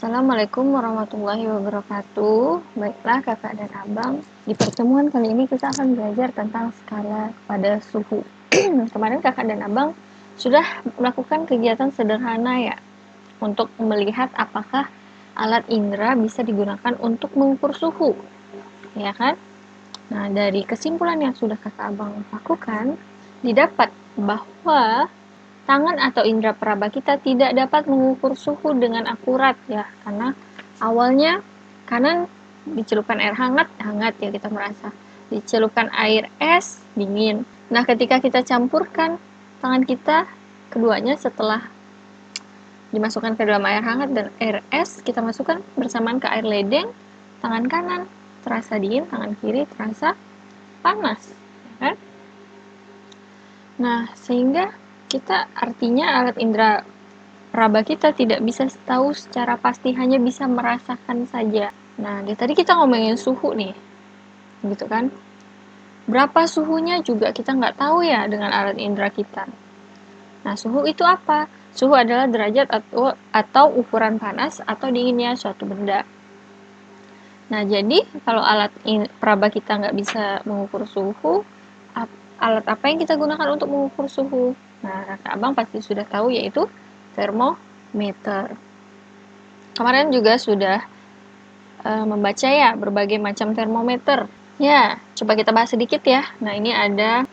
Assalamualaikum warahmatullahi wabarakatuh. Baiklah kakak dan abang, di pertemuan kali ini kita akan belajar tentang skala pada suhu. Kemarin kakak dan abang sudah melakukan kegiatan sederhana ya, untuk melihat apakah alat indera bisa digunakan untuk mengukur suhu, ya kan? Nah, dari kesimpulan yang sudah kakak abang lakukan, didapat bahwa tangan atau indera peraba kita tidak dapat mengukur suhu dengan akurat ya, karena awalnya kanan dicelupkan air hangat, hangat ya kita merasa. Dicelupkan air es, dingin. Nah, ketika kita campurkan tangan kita keduanya setelah dimasukkan ke dalam air hangat dan air es, kita masukkan bersamaan ke air ledeng, tangan kanan terasa dingin, tangan kiri terasa panas, ya kan? Nah, sehingga kita artinya alat indera peraba kita tidak bisa tahu secara pasti, hanya bisa merasakan saja. Nah, dari tadi kita ngomongin suhu nih, gitu kan? Berapa suhunya juga kita nggak tahu ya dengan alat indera kita. Nah, suhu itu apa? Suhu adalah derajat atau ukuran panas atau dinginnya suatu benda. Nah, jadi kalau alat peraba kita nggak bisa mengukur suhu, alat apa yang kita gunakan untuk mengukur suhu? Nah, kakak abang pasti sudah tahu, yaitu termometer. Kemarin juga sudah membaca ya berbagai macam termometer. Ya, coba kita bahas sedikit ya. Nah, ini ada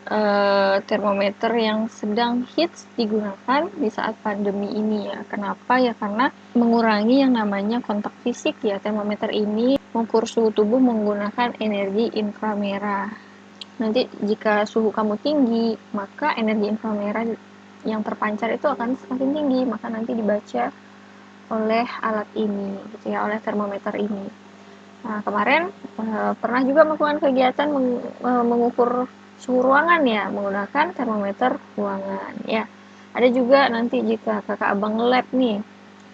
termometer yang sedang hits digunakan di saat pandemi ini ya. Kenapa? Ya karena mengurangi yang namanya kontak fisik ya. Termometer ini mengukur suhu tubuh menggunakan energi inframerah. Nanti jika suhu kamu tinggi, maka energi inframerah yang terpancar itu akan semakin tinggi, maka nanti dibaca oleh alat ini, gitu ya, oleh termometer ini. Nah, kemarin pernah juga melakukan kegiatan mengukur suhu ruangan ya, menggunakan termometer ruangan ya. Ada juga nanti jika kakak abang lab nih,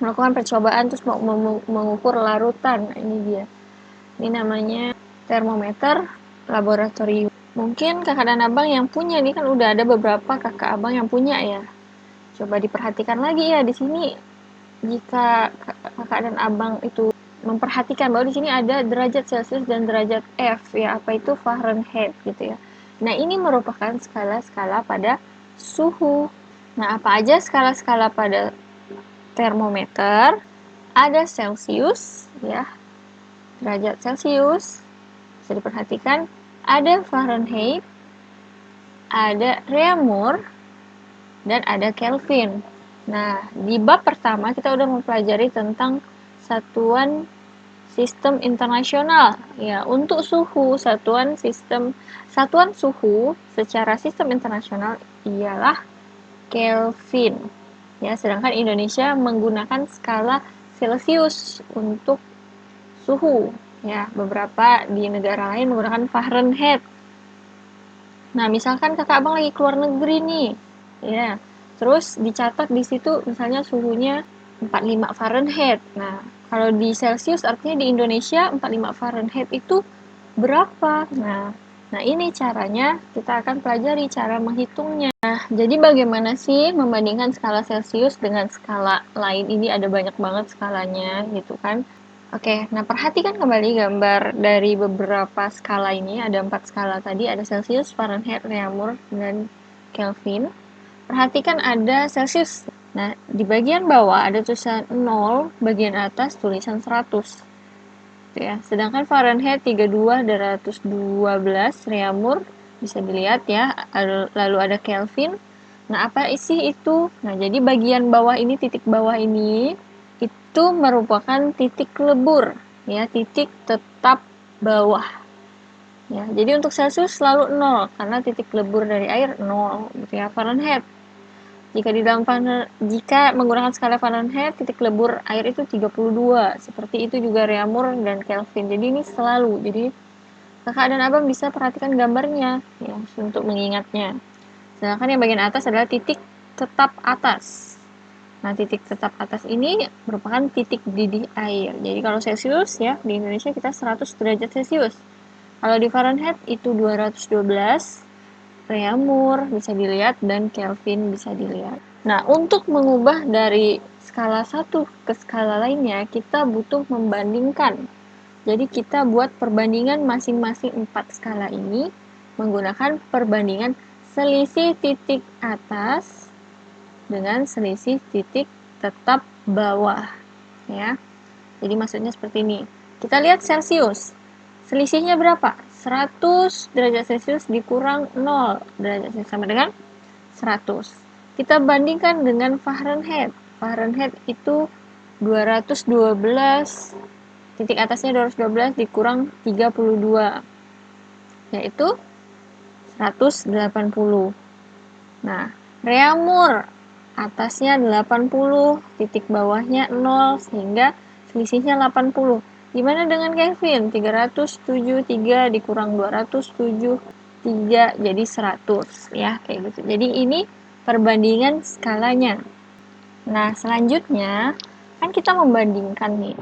melakukan percobaan terus mau mengukur larutan. Nah, ini dia. Ini namanya termometer laboratorium. Mungkin kakak dan abang yang punya nih, kan udah ada beberapa kakak abang yang punya ya. Coba diperhatikan lagi ya di sini, jika kakak dan abang itu memperhatikan bahwa di sini ada derajat Celcius dan derajat F ya, apa itu Fahrenheit gitu ya. Nah, ini merupakan skala-skala pada suhu. Nah, apa aja skala-skala pada termometer? Ada Celcius ya, derajat Celcius. Bisa diperhatikan, ada Fahrenheit, ada Reaumur, dan ada Kelvin. Nah, di bab pertama kita udah mempelajari tentang satuan sistem internasional ya. Untuk suhu, satuan suhu secara sistem internasional ialah Kelvin ya, sedangkan Indonesia menggunakan skala Celcius untuk suhu ya. Beberapa di negara lain menggunakan Fahrenheit. Nah, misalkan kakak abang lagi keluar negeri nih ya, terus dicatat di situ misalnya suhunya 45 Fahrenheit. Nah, kalau di Celcius artinya di Indonesia 45 Fahrenheit itu berapa? Nah, ini caranya kita akan pelajari cara menghitungnya. Nah, jadi bagaimana sih membandingkan skala Celcius dengan skala lain? Ini ada banyak banget skalanya gitu kan. Oke, nah perhatikan kembali gambar dari beberapa skala ini. Ada 4 skala tadi, ada Celcius, Fahrenheit, Reaumur, dan Kelvin. Perhatikan ada Celcius. Nah, di bagian bawah ada tulisan 0, bagian atas tulisan 100. Ya, sedangkan Fahrenheit 32.212, Reaumur bisa dilihat ya, lalu ada Kelvin. Nah, apa isi itu? Nah, jadi bagian bawah ini, titik bawah ini, itu merupakan titik lebur, ya, titik tetap bawah. Ya, jadi untuk Celcius selalu 0, karena titik lebur dari air 0, gitu ya. Fahrenheit, jika menggunakan skala Fahrenheit, titik lebur air itu 32. Seperti itu juga Reaumur dan Kelvin. Jadi ini selalu. Jadi kakak dan abang bisa perhatikan gambarnya ya, untuk mengingatnya. Sedangkan yang bagian atas adalah titik tetap atas. Nah, titik tetap atas ini merupakan titik didih air. Jadi kalau Celcius ya, di Indonesia kita 100 derajat Celcius. Kalau di Fahrenheit itu 212, Reaumur bisa dilihat, dan Kelvin bisa dilihat. Nah, untuk mengubah dari skala satu ke skala lainnya, kita butuh membandingkan. Jadi kita buat perbandingan masing-masing 4 skala ini menggunakan perbandingan selisih titik atas dengan selisih titik tetap bawah. Ya. Jadi maksudnya seperti ini. Kita lihat Celsius. Selisihnya berapa? 100 derajat Celcius dikurang 0 derajat Celcius sama dengan 100. Kita bandingkan dengan Fahrenheit. Fahrenheit itu 212, titik atasnya 212 dikurang 32, yaitu 180. Nah, Reaumur atasnya 80, titik bawahnya 0, sehingga selisihnya 80. Gimana dengan Kelvin? 373 dikurang 273 jadi 100 ya, kayak gitu. Jadi ini perbandingan skalanya. Nah, selanjutnya kan kita membandingkan nih.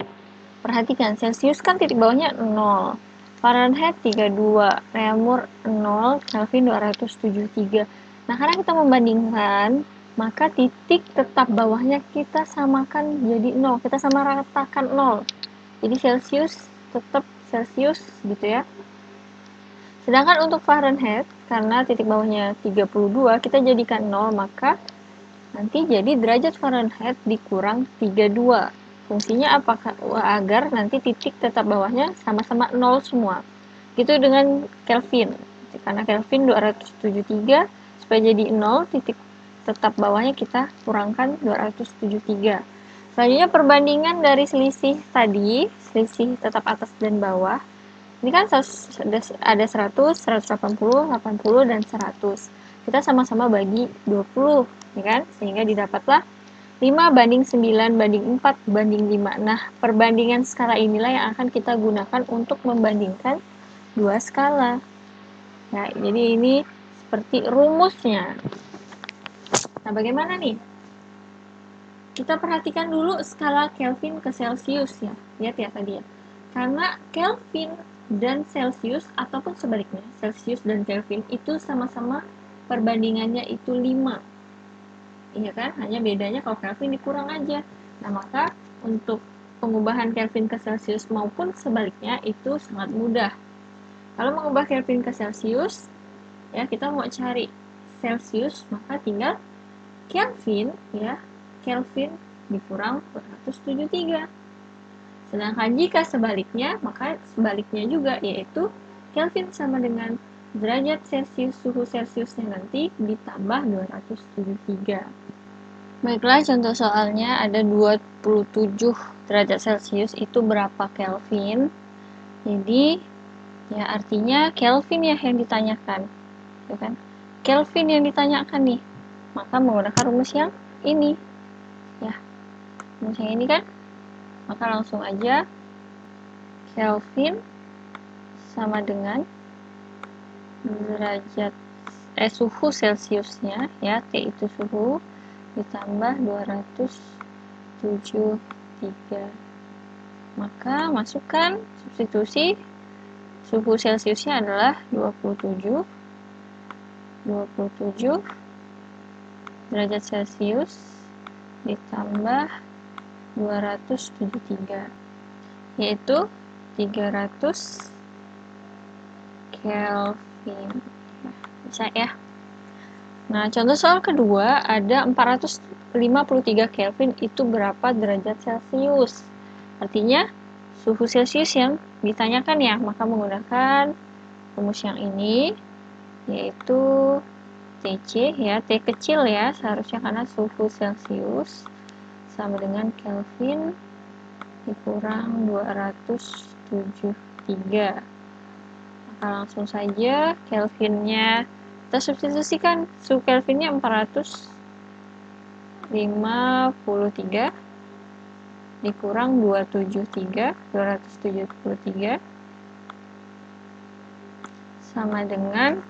Perhatikan, Celsius kan titik bawahnya 0. Fahrenheit 32, Reaumur 0, Kelvin 273. Nah, karena kita membandingkan, maka titik tetap bawahnya kita samakan jadi 0. Kita sama ratakan 0. Jadi Celsius tetap Celsius gitu ya. Sedangkan untuk Fahrenheit, karena titik bawahnya 32, kita jadikan 0, maka nanti jadi derajat Fahrenheit dikurang 32. Fungsinya apakah agar nanti titik tetap bawahnya sama-sama 0 semua. Gitu dengan Kelvin. Karena Kelvin 273, supaya jadi 0, titik tetap bawahnya kita kurangkan 273. Selanjutnya perbandingan dari selisih tadi, selisih tetap atas dan bawah. Ini kan ada 100, 180, 80, dan 100. Kita sama-sama bagi 20, ya kan? Sehingga didapatlah 5 banding 9 banding 4 banding 5. Nah, perbandingan skala inilah yang akan kita gunakan untuk membandingkan dua skala. Nah, jadi ini seperti rumusnya. Nah, bagaimana nih? Kita perhatikan dulu skala Kelvin ke Celsius ya. Lihat ya tadi ya. Karena Kelvin dan Celsius ataupun sebaliknya, Celsius dan Kelvin itu sama-sama perbandingannya itu 5. Iya kan? Hanya bedanya kalau Kelvin dikurang aja. Nah, maka untuk pengubahan Kelvin ke Celsius maupun sebaliknya itu sangat mudah. Kalau mengubah Kelvin ke Celsius, ya kita mau cari Celsius, maka tinggal Kelvin, ya. Kelvin dikurang 273. Sedangkan jika sebaliknya, maka sebaliknya juga, yaitu Kelvin sama dengan derajat Celcius, suhu Celciusnya nanti ditambah 273. Baiklah, contoh soalnya ada 27 derajat Celcius, itu berapa Kelvin? Jadi, ya artinya Kelvin ya yang ditanyakan. Ya kan? Kelvin yang ditanyakan nih. Maka menggunakan rumus yang ini. Ya, rumus yang ini kan? Maka langsung aja Kelvin sama dengan derajat suhu Celciusnya ya, T itu suhu ditambah 273. Maka masukkan substitusi, suhu Celciusnya adalah 27 derajat Celcius ditambah 273, yaitu 300 Kelvin. Bisa ya. Nah, contoh soal kedua ada 453 Kelvin, itu berapa derajat Celcius? Artinya suhu Celcius yang ditanyakan ya, maka menggunakan rumus yang ini, yaitu TC ya, T kecil ya seharusnya karena suhu Celcius sama dengan Kelvin dikurang 273. Maka langsung saja Kelvinnya kita substitusikan, suhu Kelvinnya 453 dikurang 273 sama dengan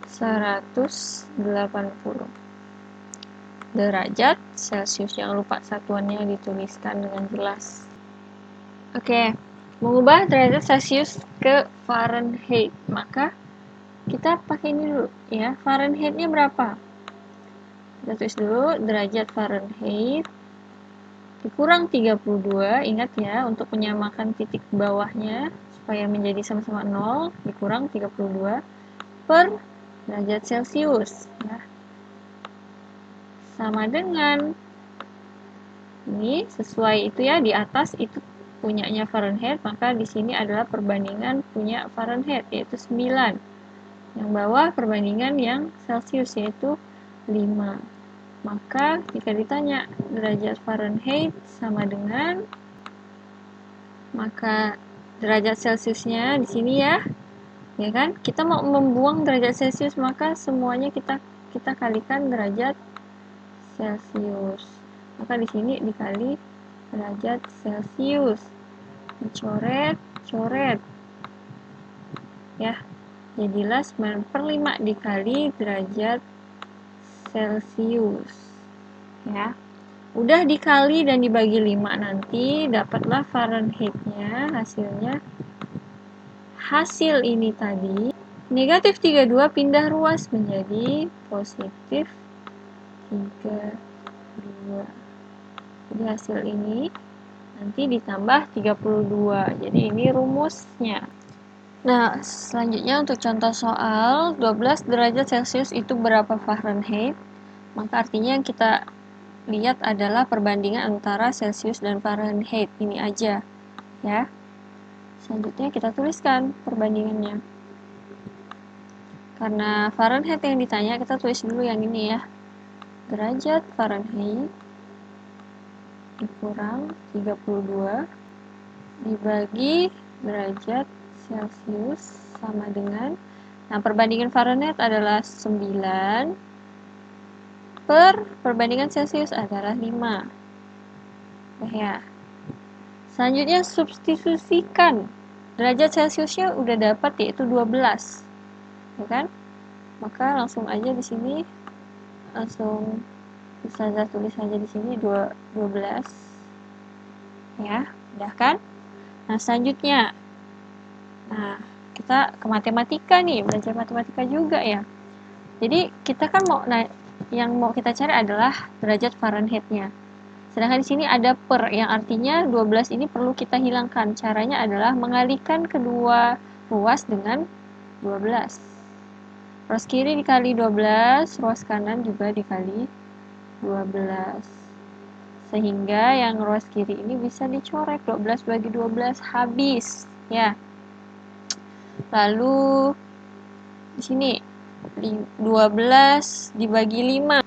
180 derajat Celcius. Jangan lupa satuannya dituliskan dengan jelas. Oke, mengubah derajat Celcius ke Fahrenheit, maka kita pakai ini dulu ya. Fahrenheitnya berapa? Kita tulis dulu derajat Fahrenheit dikurang 32, ingat ya, untuk menyamakan titik bawahnya, supaya menjadi sama-sama 0, dikurang 32 per derajat Celcius. Ya. Sama dengan, ini sesuai itu ya, di atas itu punyanya Fahrenheit, maka di sini adalah perbandingan punya Fahrenheit, yaitu 9. Yang bawah perbandingan yang Celcius, yaitu 5. Maka jika ditanya derajat Fahrenheit sama dengan, maka derajat Celciusnya di sini ya kan? Kita mau membuang derajat Celcius, maka semuanya kita kalikan derajat Celcius. Maka di sini dikali derajat Celcius. Dicoret, ya. Jadilah 9/5 dikali derajat Celcius. Ya. Udah dikali dan dibagi 5 nanti, dapatlah Fahrenheit-nya, hasilnya. Hasil ini tadi, negatif 32 pindah ruas menjadi positif 32. Jadi hasil ini nanti ditambah 32. Jadi ini rumusnya. Nah, selanjutnya untuk contoh soal, 12 derajat Celcius itu berapa Fahrenheit? Maka artinya yang kita lihat adalah perbandingan antara Celcius dan Fahrenheit. Ini aja, ya. Selanjutnya kita tuliskan perbandingannya. Karena Fahrenheit yang ditanya, kita tulis dulu yang ini ya. Derajat Fahrenheit dikurang 32 dibagi derajat Celcius sama dengan, nah perbandingan Fahrenheit adalah 9 per perbandingan Celcius adalah 5. Ya. Selanjutnya substitusikan. Derajat Celciusnya udah dapat, yaitu 12. Ya kan? Maka langsung aja di sini, langsung bisa tulis saja di sini 12. Ya, udah kan? Nah, selanjutnya. Nah, kita ke matematika nih, belajar matematika juga ya. Jadi, kita kan yang mau kita cari adalah derajat Fahrenheit-nya. Sedangkan di sini ada per, yang artinya 12 ini perlu kita hilangkan. Caranya adalah mengalihkan kedua ruas dengan 12. Ruas kiri dikali 12, ruas kanan juga dikali 12. Sehingga yang ruas kiri ini bisa dicoret. 12 bagi 12 habis. Ya. Lalu di sini 12 dibagi 5.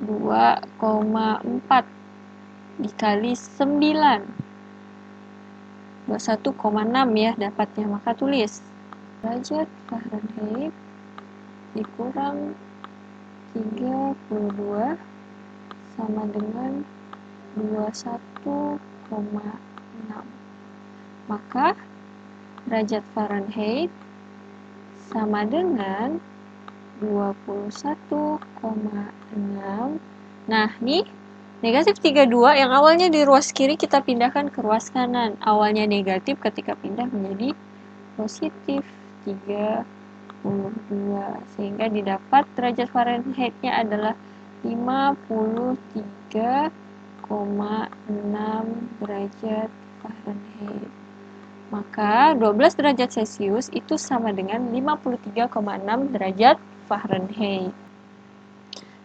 2,4 dikali 9. 21,6 ya dapatnya. Maka tulis derajat Fahrenheit dikurang 32 sama dengan 21,6. Maka derajat Fahrenheit sama dengan 21,6. Nah, nih negatif 32 yang awalnya di ruas kiri kita pindahkan ke ruas kanan. Awalnya negatif ketika pindah menjadi positif 32. Sehingga didapat derajat Fahrenheit-nya adalah 53,6 derajat Fahrenheit. Maka 12 derajat Celcius itu sama dengan 53,6 derajat Fahrenheit.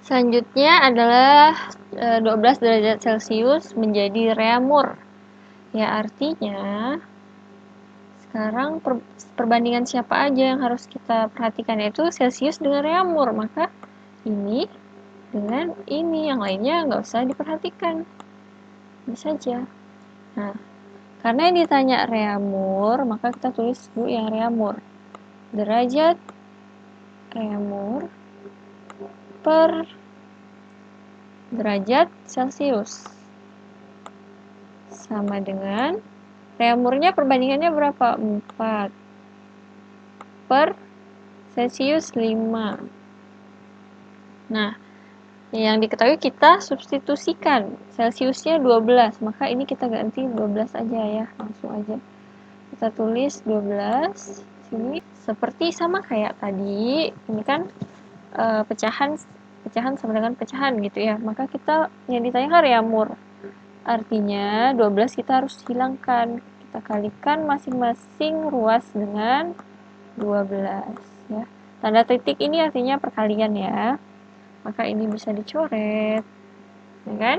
Selanjutnya adalah 12 derajat Celcius menjadi reaumur. Ya, artinya sekarang perbandingan siapa aja yang harus kita perhatikan, yaitu Celcius dengan reaumur. Maka ini dengan ini, yang lainnya nggak usah diperhatikan. Ini saja. Nah, karena yang ditanya reaumur, maka kita tulis dulu yang reaumur. Derajat reaumur per derajat Celcius sama dengan, reaumurnya perbandingannya berapa? 4 per Celcius 5. Nah, yang diketahui kita substitusikan. Celciusnya 12, maka ini kita ganti 12 aja ya, langsung aja. Kita tulis 12 sini. Seperti sama kayak tadi, ini kan pecahan pecahan sama dengan pecahan gitu ya. Maka kita yang ditanyakan reamur. Artinya 12 kita harus hilangkan. Kita kalikan masing-masing ruas dengan 12 ya. Tanda titik ini artinya perkalian ya. Maka ini bisa dicoret. Ya kan?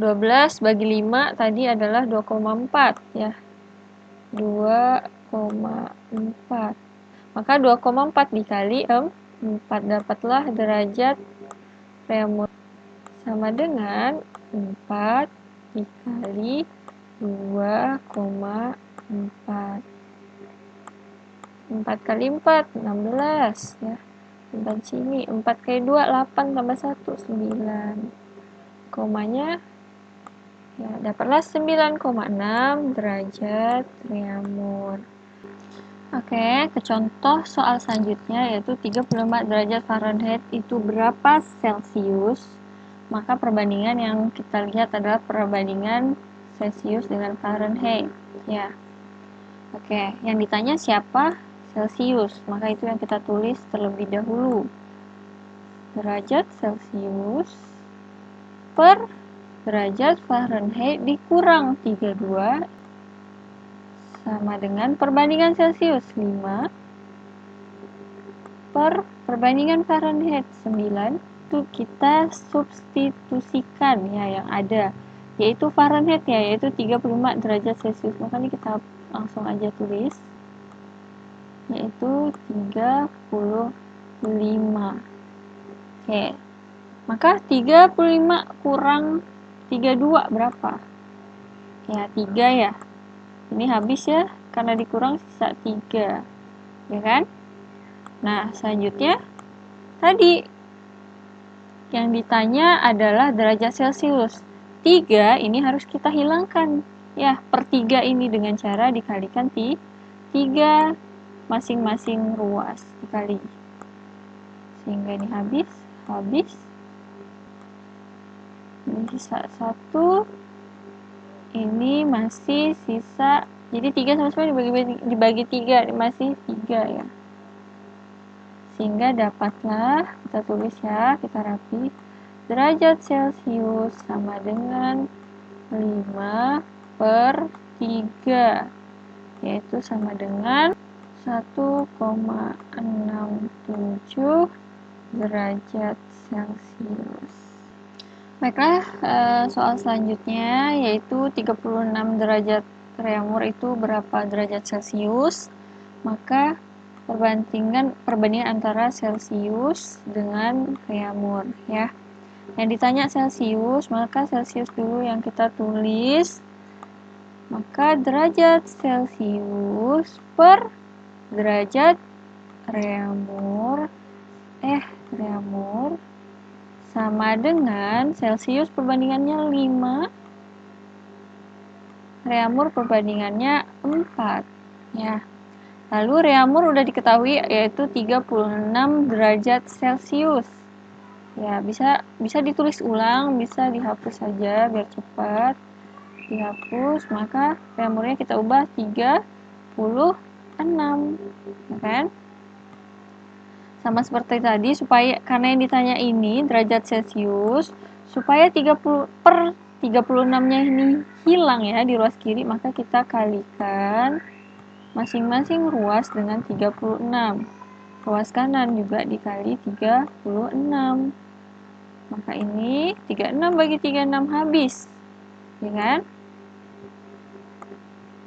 12 bagi 5 tadi adalah 2,4 ya. 2,4. Maka 2,4 dikali 4 dapatlah derajat reamur sama dengan 4 dikali 2,4. 4 kali 4 16 ya. 4 sini 4 kali 2 8 tambah 1 9. Komanya ya dapatlah 9,6 derajat reamur. Oke, ke contoh soal selanjutnya yaitu 35 derajat Fahrenheit itu berapa Celcius? Maka perbandingan yang kita lihat adalah perbandingan Celcius dengan Fahrenheit ya. Oke, yang ditanya siapa? Celcius. Maka itu yang kita tulis terlebih dahulu. Derajat Celcius per derajat Fahrenheit dikurang 32 sama dengan perbandingan Celcius 5 per perbandingan Fahrenheit 9. Itu kita substitusikan ya yang ada, yaitu Fahrenheit ya, yaitu 35 derajat Celcius. Makanya kita langsung aja tulis yaitu 35. Oke. Maka 35 kurang 32 berapa? Ya, 3 ya. Ini habis ya, karena dikurang sisa 3. Ya kan? Nah, selanjutnya tadi yang ditanya adalah derajat Celcius. 3 ini harus kita hilangkan. Ya, per 3 ini dengan cara dikalikan 3 masing-masing ruas dikali. Sehingga ini habis. Ini sisa 1. Ini masih sisa, jadi 3 sama 9 dibagi 3, masih 3 ya. Sehingga dapatlah, kita tulis ya, kita rapi, derajat Celcius sama dengan 5 per 3, yaitu sama dengan 1,67 derajat Celcius. Baiklah, soal selanjutnya yaitu 36 derajat reamur itu berapa derajat Celcius? Maka perbandingan antara Celcius dengan reamur ya. Yang ditanya Celcius, maka Celcius dulu yang kita tulis. Maka derajat Celcius per derajat reamur sama dengan Celcius perbandingannya 5, reamur perbandingannya 4 ya. Lalu reamur udah diketahui yaitu 36 derajat Celcius. Ya, bisa ditulis ulang, bisa dihapus saja biar cepat. Dihapus, maka reamurnya kita ubah 36, ya kan? Sama seperti tadi, supaya karena yang ditanya ini derajat Celcius, supaya 30 per 36-nya ini hilang ya di ruas kiri, maka kita kalikan masing-masing ruas dengan 36. Ruas kanan juga dikali 36. Maka ini 36 bagi 36 habis. Ya kan?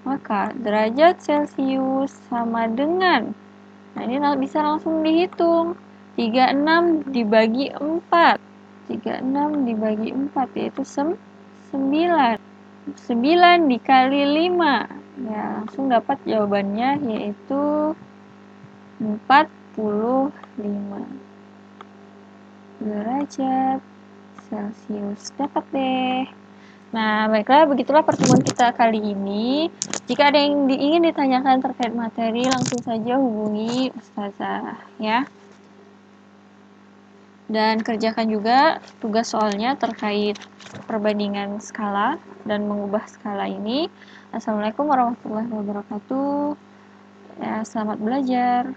Maka derajat Celcius sama dengan, nah ini bisa langsung dihitung. 36 dibagi 4. 36 dibagi 4 yaitu 9. 9 dikali 5. Ya, langsung dapat jawabannya yaitu 45 derajat Celcius. Dapat deh. Nah, baiklah, begitulah pertemuan kita kali ini. Jika ada yang ingin ditanyakan terkait materi, langsung saja hubungi Ustazah, ya. Dan kerjakan juga tugas soalnya terkait perbandingan skala dan mengubah skala ini. Assalamualaikum warahmatullahi wabarakatuh. Ya, selamat belajar.